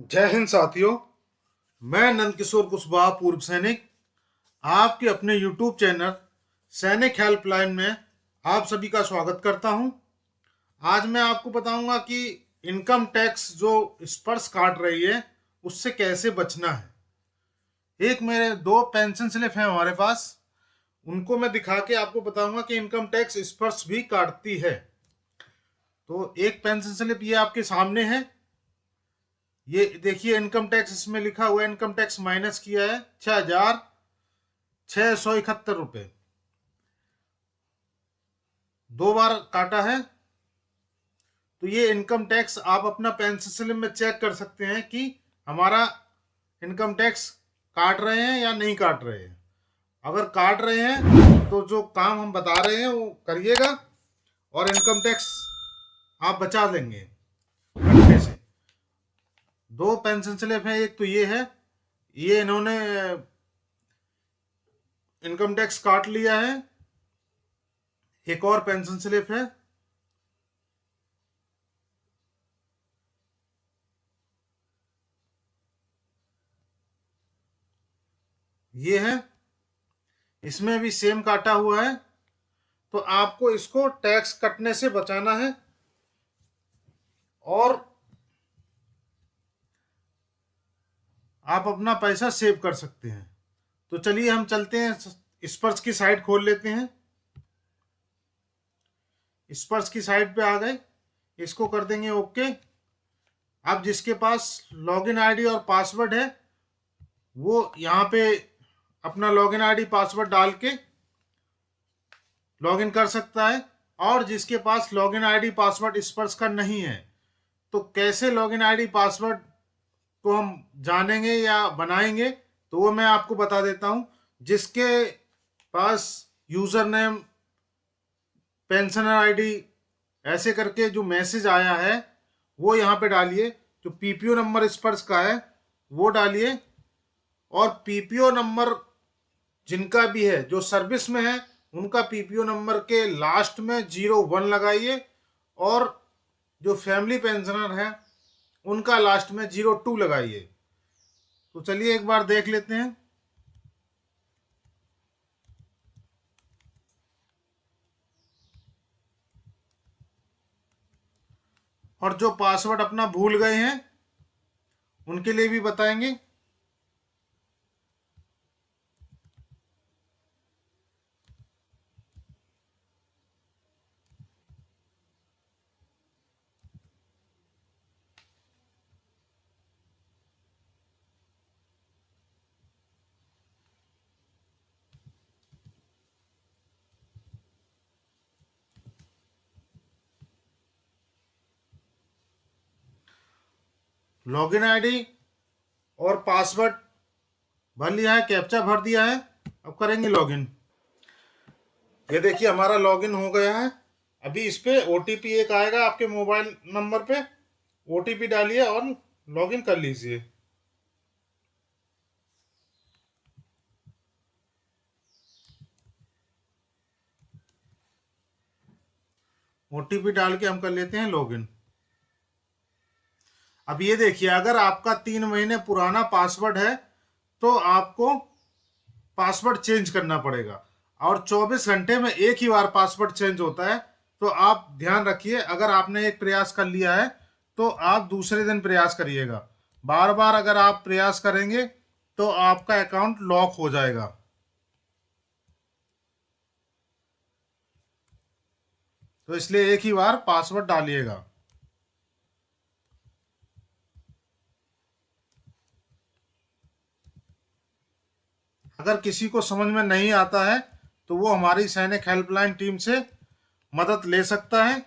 जय हिंद साथियों। मैं नंदकिशोर कुशवाहा, पूर्व सैनिक, आपके अपने यूट्यूब चैनल सैनिक हेल्पलाइन में आप सभी का स्वागत करता हूं। आज मैं आपको बताऊंगा कि इनकम टैक्स जो स्पर्श काट रही है उससे कैसे बचना है। एक मेरे दो पेंशन स्लिप हैं हमारे पास, उनको मैं दिखा के आपको बताऊंगा कि इनकम टैक्स स्पर्श भी काटती है। तो एक पेंशन स्लिप ये आपके सामने है, ये देखिए इनकम टैक्स इसमें लिखा हुआ है, इनकम टैक्स माइनस किया है 6,671 रुपये, 2 बार काटा है। तो ये इनकम टैक्स आप अपना पेंशन स्लिप में चेक कर सकते हैं कि हमारा इनकम टैक्स काट रहे हैं या नहीं काट रहे हैं। अगर काट रहे हैं तो जो काम हम बता रहे हैं वो करिएगा और इनकम टैक्स आप बचा लेंगे कटने से। दो पेंशन स्लिप है, एक तो ये है, ये इन्होंने इनकम टैक्स काट लिया है। एक और पेंशन स्लिप है, ये है, इसमें भी सेम काटा हुआ है। तो आपको इसको टैक्स कटने से बचाना है और आप अपना पैसा सेव कर सकते हैं। तो चलिए हम चलते हैं, स्पर्श की साइट खोल लेते हैं। स्पर्श की साइट पे आ गए, इसको कर देंगे ओके। अब जिसके पास लॉगिन आईडी और पासवर्ड है वो यहाँ पे अपना लॉगिन आईडी पासवर्ड डाल के लॉगिन कर सकता है। और जिसके पास लॉगिन आईडी पासवर्ड स्पर्श का नहीं है, तो कैसे लॉगिन आईडी पासवर्ड को हम जानेंगे या बनाएंगे, तो वो मैं आपको बता देता हूं। जिसके पास यूजर नेम, पेंशनर आईडी ऐसे करके जो मैसेज आया है वो यहाँ पे डालिए। जो पीपीओ नंबर स्पर्श का है वो डालिए, और पीपीओ नंबर जिनका भी है जो सर्विस में है उनका पीपीओ नंबर के लास्ट में 01 लगाइए, और जो फैमिली पेंशनर है उनका लास्ट में 02 लगाइए। तो चलिए एक बार देख लेते हैं। और जो पासवर्ड अपना भूल गए हैं उनके लिए भी बताएंगे। लॉगिन आईडी और पासवर्ड भर लिया है, कैप्चा भर दिया है। अब करेंगे लॉगिन। ये देखिए हमारा लॉगिन हो गया है। अभी इस पे ओटीपी एक आएगा आपके मोबाइल नंबर पे, ओटीपी डालिए और लॉगिन कर लीजिए। ओटीपी डाल के हम कर लेते हैं लॉगिन। अब ये देखिए, अगर आपका 3 महीने पुराना पासवर्ड है तो आपको पासवर्ड चेंज करना पड़ेगा, और 24 घंटे में एक ही बार पासवर्ड चेंज होता है। तो आप ध्यान रखिए, अगर आपने एक प्रयास कर लिया है तो आप दूसरे दिन प्रयास करिएगा। बार बार अगर आप प्रयास करेंगे तो आपका अकाउंट लॉक हो जाएगा। तो इसलिए एक ही बार पासवर्ड डालिएगा। अगर किसी को समझ में नहीं आता है तो वो हमारी सैनिक हेल्पलाइन टीम से मदद ले सकता है।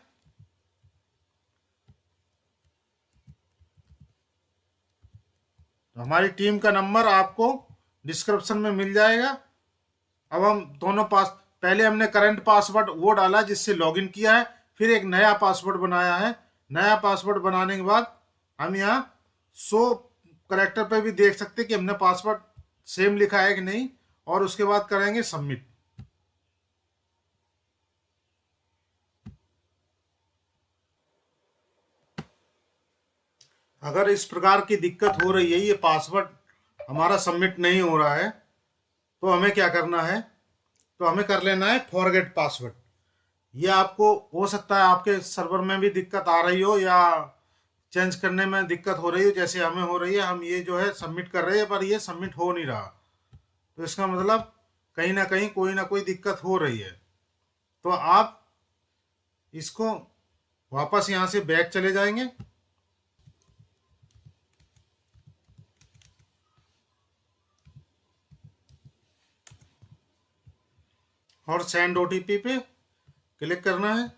तो हमारी टीम का नंबर आपको डिस्क्रिप्शन में मिल जाएगा। अब हम दोनों पास, पहले हमने करंट पासवर्ड वो डाला जिससे लॉगिन किया है, फिर एक नया पासवर्ड बनाया है। नया पासवर्ड बनाने के बाद हम यहाँ 100 करेक्टर पे भी देख सकते हैं कि हमने पासवर्ड सेम लिखा है कि नहीं, और उसके बाद करेंगे सबमिट। अगर इस प्रकार की दिक्कत हो रही है, ये पासवर्ड हमारा सबमिट नहीं हो रहा है, तो हमें क्या करना है, तो हमें कर लेना है फॉरगेट पासवर्ड। ये आपको हो सकता है आपके सर्वर में भी दिक्कत आ रही हो या चेंज करने में दिक्कत हो रही हो, जैसे हमें हो रही है। हम ये जो है सबमिट कर रहे हैं पर ये सबमिट हो नहीं रहा, तो इसका मतलब कहीं ना कहीं कोई ना कोई दिक्कत हो रही है। तो आप इसको वापस यहाँ से बैक चले जाएंगे और सेंड ओटीपी पे क्लिक करना है।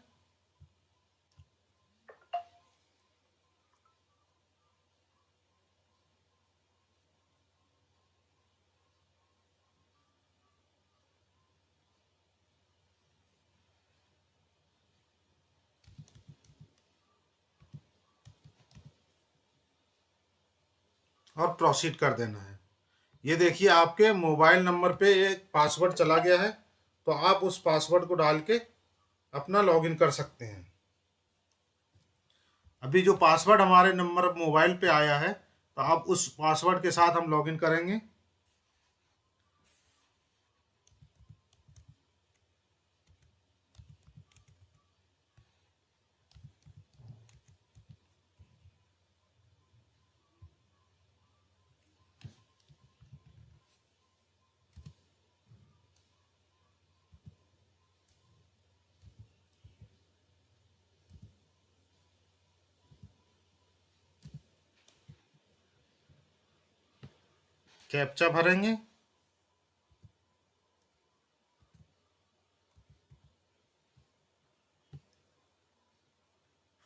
और प्रोसीड कर देना है। ये देखिए आपके मोबाइल नंबर पे एक पासवर्ड चला गया है, तो आप उस पासवर्ड को डाल के अपना लॉगिन कर सकते हैं। अभी जो पासवर्ड हमारे नंबर मोबाइल पे आया है, तो आप उस पासवर्ड के साथ हम लॉगिन करेंगे। कैप्चा भरेंगे,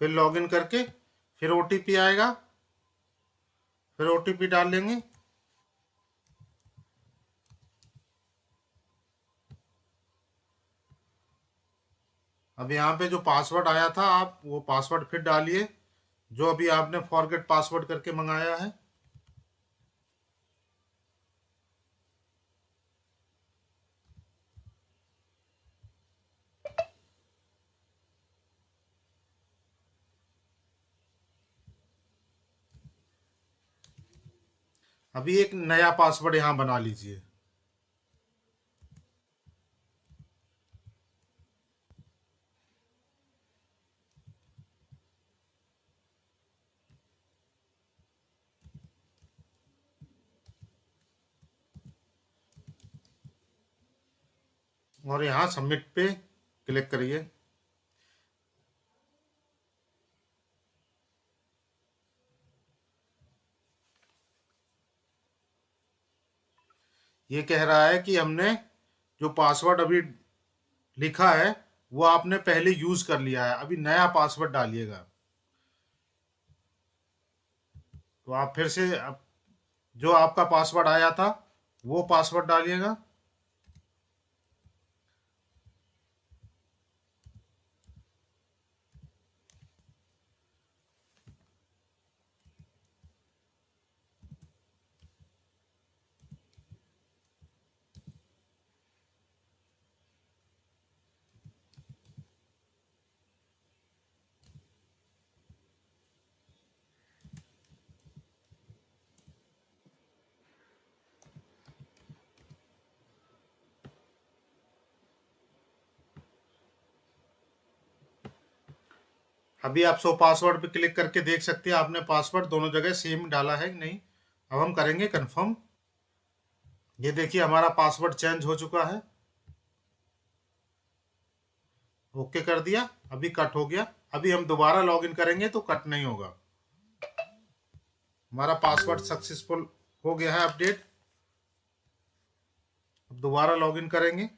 फिर लॉगिन करके फिर ओटीपी आएगा, फिर ओटीपी डाल लेंगे। अब यहाँ पे जो पासवर्ड आया था, आप वो पासवर्ड फिर डालिए जो अभी आपने फॉरगेट पासवर्ड करके मंगाया है। अभी एक नया पासवर्ड यहाँ बना लीजिए। और यहाँ सबमिट पे क्लिक करिए। ये कह रहा है कि हमने जो पासवर्ड अभी लिखा है वो आपने पहले यूज कर लिया है, अभी नया पासवर्ड डालिएगा। तो आप फिर से जो आपका पासवर्ड आया था वो पासवर्ड डालिएगा। अभी आप शो पासवर्ड पे क्लिक करके देख सकते हैं आपने पासवर्ड दोनों जगह सेम डाला है कि नहीं। अब हम करेंगे कंफर्म। ये देखिए हमारा पासवर्ड चेंज हो चुका है। ओके कर दिया, अभी कट हो गया। अभी हम दोबारा लॉगिन करेंगे तो कट नहीं होगा। हमारा पासवर्ड सक्सेसफुल हो गया है अपडेट। अब दोबारा लॉगिन करेंगे।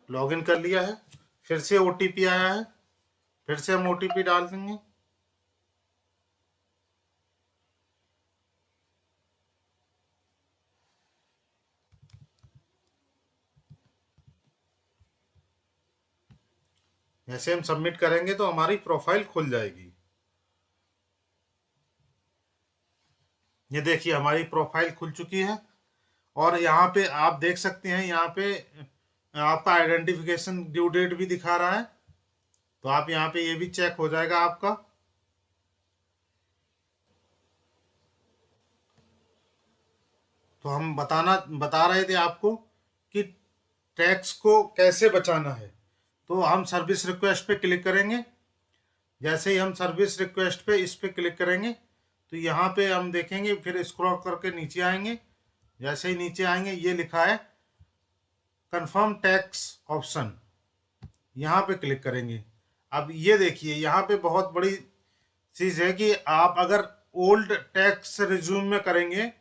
लॉगिन कर लिया है। फिर से ओटीपी आया है, फिर से हम ओटीपी डाल देंगे। जैसे हम सबमिट करेंगे तो हमारी प्रोफाइल खुल जाएगी। ये देखिए हमारी प्रोफाइल खुल चुकी है और यहाँ पे आप देख सकते हैं, यहाँ पे आपका आइडेंटिफिकेशन ड्यू डेट भी दिखा रहा है, तो आप यहाँ पे ये भी चेक हो जाएगा आपका। तो हम बता रहे थे आपको कि टैक्स को कैसे बचाना है। तो हम सर्विस रिक्वेस्ट पे क्लिक करेंगे। जैसे ही हम सर्विस रिक्वेस्ट पे इस पे क्लिक करेंगे तो यहाँ पे हम देखेंगे, फिर स्क्रॉल करके नीचे आएंगे। जैसे ही नीचे आएंगे ये लिखा है कंफर्म टैक्स ऑप्शन, यहाँ पे क्लिक करेंगे। अब ये देखिए यहाँ पे बहुत बड़ी चीज़ है कि आप अगर ओल्ड टैक्स रिज्यूम में करेंगे,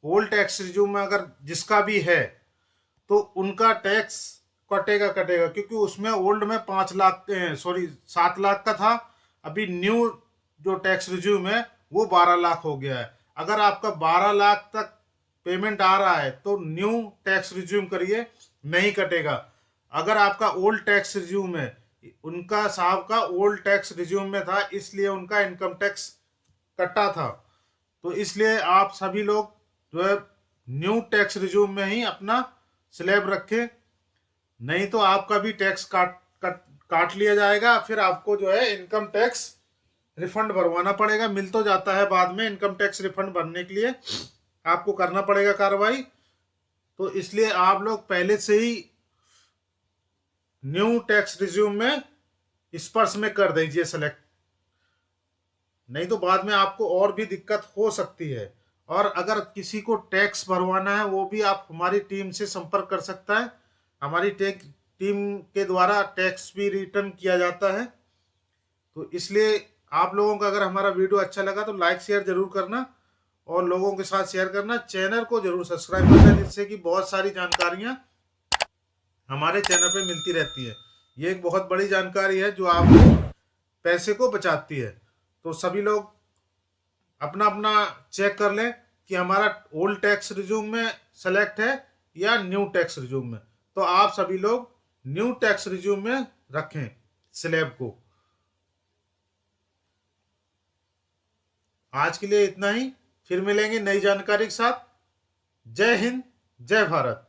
ओल्ड टैक्स रिज्यूम में अगर जिसका भी है तो उनका टैक्स कटेगा क्योंकि उसमें ओल्ड में 5 लाख 7 लाख का था। अभी न्यू जो टैक्स रिज्यूम है वो 12 लाख हो गया है। अगर आपका 12 लाख तक पेमेंट आ रहा है तो न्यू टैक्स रिज्यूम करिए, नहीं कटेगा। अगर आपका ओल्ड टैक्स रिज्यूम है, उनका साहब का ओल्ड टैक्स रिज्यूम में था इसलिए उनका इनकम टैक्स कटा था, तो इसलिए आप सभी लोग जो है न्यू टैक्स रिज्यूम में ही अपना स्लैब रखें, नहीं तो आपका भी टैक्स काट लिया जाएगा। फिर आपको जो है इनकम टैक्स रिफंड भरवाना पड़ेगा। मिल तो जाता है बाद में, इनकम टैक्स रिफंड भरने के लिए आपको करना पड़ेगा कार्रवाई। तो इसलिए आप लोग पहले से ही न्यू टैक्स रिज्यूम में स्पर्श में कर दीजिए सेलेक्ट, नहीं तो बाद में आपको और भी दिक्कत हो सकती है। और अगर किसी को टैक्स भरवाना है वो भी आप हमारी टीम से संपर्क कर सकता है। हमारी टीम के द्वारा टैक्स भी रिटर्न किया जाता है। तो इसलिए आप लोगों का अगर हमारा वीडियो अच्छा लगा तो लाइक शेयर जरूर करना और लोगों के साथ शेयर करना। चैनल को जरूर सब्सक्राइब करना जिससे कि बहुत सारी जानकारियां हमारे चैनल पे मिलती रहती है। ये एक बहुत बड़ी जानकारी है जो आपको पैसे को बचाती है। तो सभी लोग अपना अपना चेक कर लें कि हमारा ओल्ड टैक्स रिज्यूम में सेलेक्ट है या न्यू टैक्स रिज्यूम में। तो आप सभी लोग न्यू टैक्स रिज्यूम में रखें स्लैब को। आज के लिए इतना ही, फिर मिलेंगे नई जानकारी के साथ। जय हिंद, जय भारत।